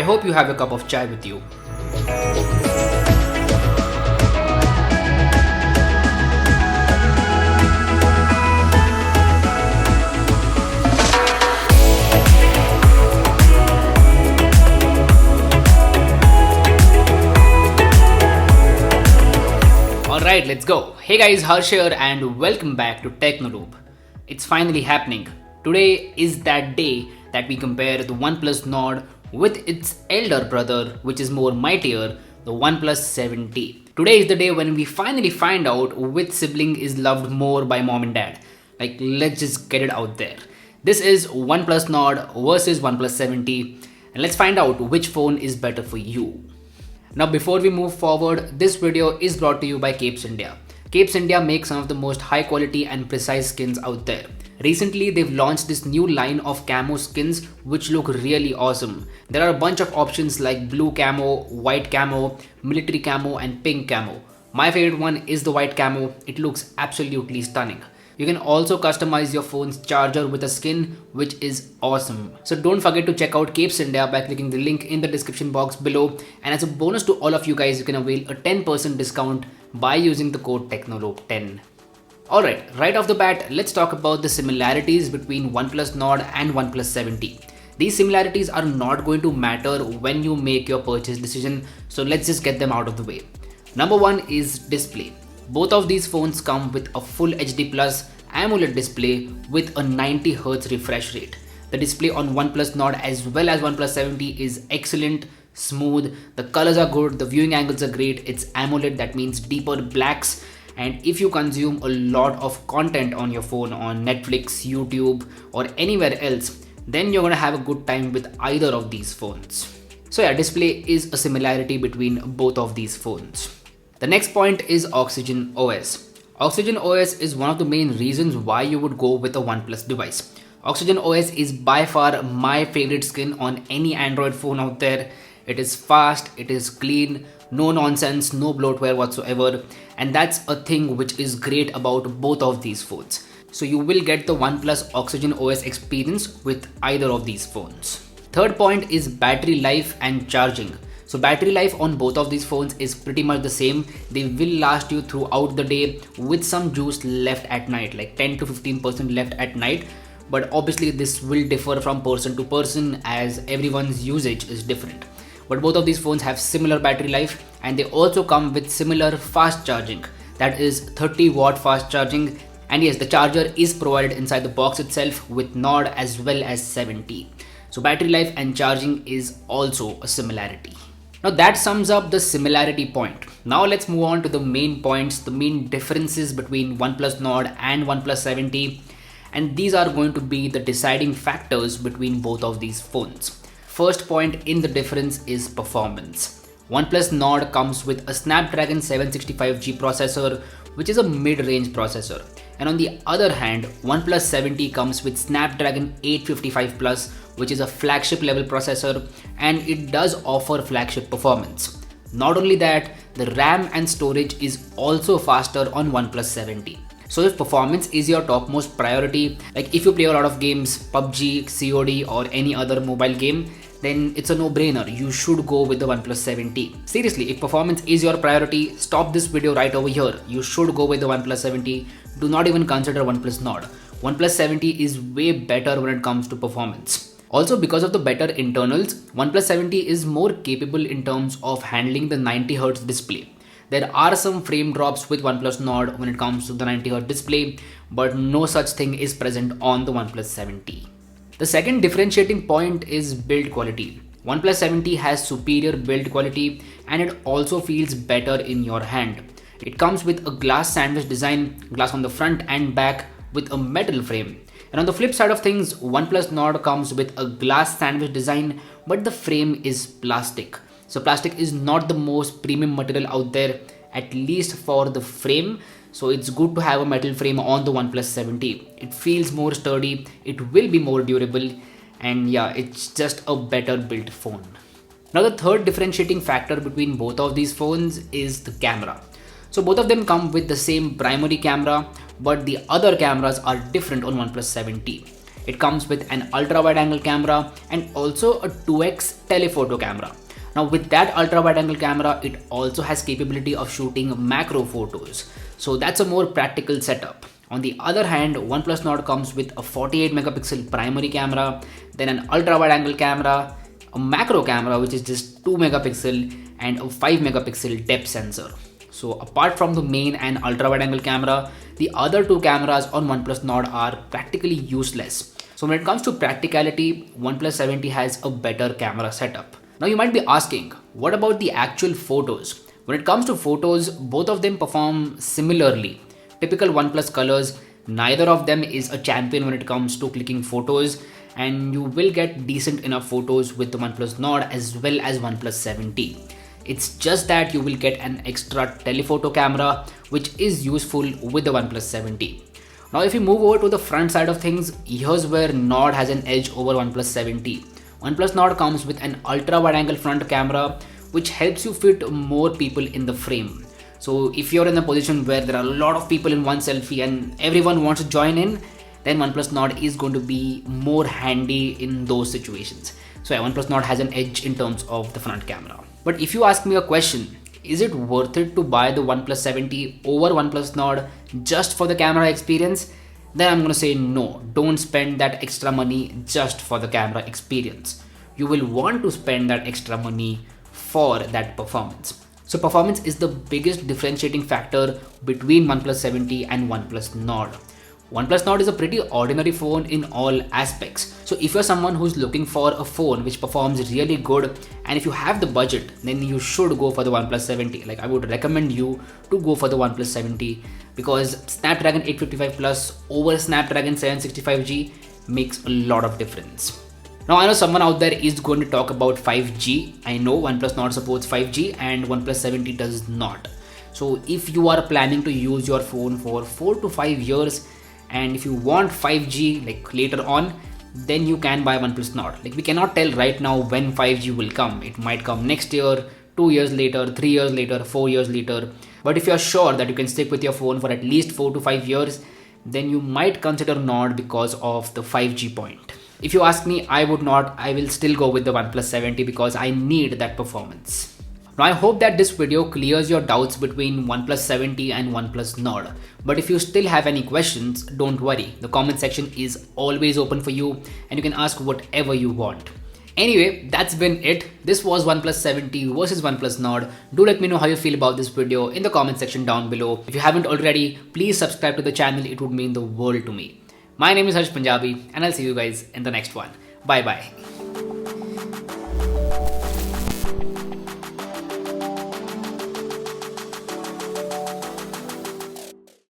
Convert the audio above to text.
hope you have a cup of chai with you. Alright, let's go. Hey guys, Harsh here and welcome back to Technolobe. It's finally happening. Today is that day that we compare the OnePlus Nord with its elder brother, which is more mightier, the OnePlus 7T. Today is the day when we finally find out which sibling is loved more by mom and dad. Like, let's just get it out there. This is OnePlus Nord versus OnePlus 7T, and let's find out which phone is better for you. Now before we move forward, this video is brought to you by Capes India. Capes India makes some of the most high quality and precise skins out there. Recently they've launched this new line of camo skins which look really awesome. There are a bunch of options like blue camo, white camo, military camo and pink camo. My favorite one is the white camo. It looks absolutely stunning. You can also customize your phone's charger with a skin, which is awesome. So don't forget to check out Capes India by clicking the link in the description box below. And as a bonus to all of you guys, you can avail a 10% discount by using the code Technolobe10. Alright, right off the bat, let's talk about the similarities between OnePlus Nord and OnePlus 7T. These similarities are not going to matter when you make your purchase decision, so let's just get them out of the way. Number one is display. Both of these phones come with a full HD Plus AMOLED display with a 90Hz refresh rate. The display on OnePlus Nord as well as OnePlus 7T is excellent, smooth, the colors are good, the viewing angles are great, it's AMOLED, that means deeper blacks, and if you consume a lot of content on your phone on Netflix, YouTube or anywhere else, then you're gonna have a good time with either of these phones. So yeah, display is a similarity between both of these phones. The next point is Oxygen OS. Oxygen OS is one of the main reasons why you would go with a OnePlus device. Oxygen OS is by far my favorite skin on any Android phone out there. It is fast, it is clean, no nonsense, no bloatware whatsoever, and that's a thing which is great about both of these phones. So you will get the OnePlus Oxygen OS experience with either of these phones. Third point is battery life and charging. So battery life on both of these phones is pretty much the same. They will last you throughout the day with some juice left at night, like 10 to 15% left at night. But obviously this will differ from person to person as everyone's usage is different. But both of these phones have similar battery life and they also come with similar fast charging. That is 30-watt fast charging. And yes, the charger is provided inside the box itself with Nord as well as 7T. So battery life and charging is also a similarity. Now that sums up the similarity point. Now let's move on to the main points, the main differences between OnePlus Nord and OnePlus 7T. And these are going to be the deciding factors between both of these phones. First point in the difference is performance. OnePlus Nord comes with a Snapdragon 765G processor, which is a mid-range processor. And on the other hand, OnePlus 7T comes with Snapdragon 855 Plus, which is a flagship level processor, and it does offer flagship performance. Not only that, the RAM and storage is also faster on OnePlus 7T. So if performance is your topmost priority, like if you play a lot of games, PUBG, COD or any other mobile game, then it's a no-brainer. You should go with the OnePlus 7T. Seriously, if performance is your priority, stop this video right over here. You should go with the OnePlus 7T. Do not even consider OnePlus Nord. OnePlus 7T is way better when it comes to performance. Also, because of the better internals, OnePlus 7T is more capable in terms of handling the 90Hz display. There are some frame drops with OnePlus Nord when it comes to the 90Hz display, but no such thing is present on the OnePlus 7T. The second differentiating point is build quality. OnePlus 7T has superior build quality and it also feels better in your hand. It comes with a glass sandwich design, glass on the front and back with a metal frame. And on the flip side of things, OnePlus Nord comes with a glass sandwich design, but the frame is plastic. So plastic is not the most premium material out there, at least for the frame. So it's good to have a metal frame on the OnePlus 7T. It feels more sturdy, it will be more durable, and yeah, it's just a better built phone. Now the third differentiating factor between both of these phones is the camera. So both of them come with the same primary camera, but the other cameras are different on OnePlus 7T. It comes with an ultra wide angle camera and also a 2x telephoto camera. Now with that ultra wide angle camera, it also has capability of shooting macro photos. So that's a more practical setup. On the other hand, OnePlus Nord comes with a 48 megapixel primary camera, then an ultra wide angle camera, a macro camera which is just 2 megapixel and a 5 megapixel depth sensor. So apart from the main and ultra wide angle camera, the other two cameras on OnePlus Nord are practically useless. So when it comes to practicality, OnePlus 70 has a better camera setup. Now you might be asking, what about the actual photos? When it comes to photos, both of them perform similarly. Typical OnePlus colors, neither of them is a champion when it comes to clicking photos, and you will get decent enough photos with the OnePlus Nord as well as OnePlus 70. It's just that you will get an extra telephoto camera which is useful with the OnePlus 70. Now if we move over to the front side of things, here's where Nord has an edge over OnePlus 70. OnePlus Nord comes with an ultra wide angle front camera which helps you fit more people in the frame. So if you're in a position where there are a lot of people in one selfie and everyone wants to join in, then OnePlus Nord is going to be more handy in those situations. So yeah, OnePlus Nord has an edge in terms of the front camera. But if you ask me a question, is it worth it to buy the OnePlus 70 over OnePlus Nord just for the camera experience? Then I'm going to say no, don't spend that extra money just for the camera experience. You will want to spend that extra money for that performance. So performance is the biggest differentiating factor between OnePlus 70 and OnePlus Nord. OnePlus Nord is a pretty ordinary phone in all aspects. So if you're someone who's looking for a phone which performs really good, and if you have the budget, then you should go for the OnePlus 70. Like I would recommend you to go for the OnePlus 70 because Snapdragon 855 Plus over Snapdragon 765G makes a lot of difference. Now I know someone out there is going to talk about 5G. I know OnePlus Nord supports 5G and OnePlus 70 does not. So if you are planning to use your phone for 4 to 5 years, and if you want 5G like later on, then you can buy OnePlus Nord. Like we cannot tell right now when 5G will come. It might come next year, 2 years later, 3 years later, 4 years later. But if you're sure that you can stick with your phone for at least 4 to 5 years, then you might consider Nord because of the 5G point. If you ask me, I would not. I will still go with the OnePlus 70 because I need that performance. Now I hope that this video clears your doubts between OnePlus 70 and OnePlus Nord. But if you still have any questions, don't worry. The comment section is always open for you and you can ask whatever you want. Anyway, that's been it. This was OnePlus 70 versus OnePlus Nord. Do let me know how you feel about this video in the comment section down below. If you haven't already, please subscribe to the channel. It would mean the world to me. My name is Harsh Punjabi and I'll see you guys in the next one. Bye bye.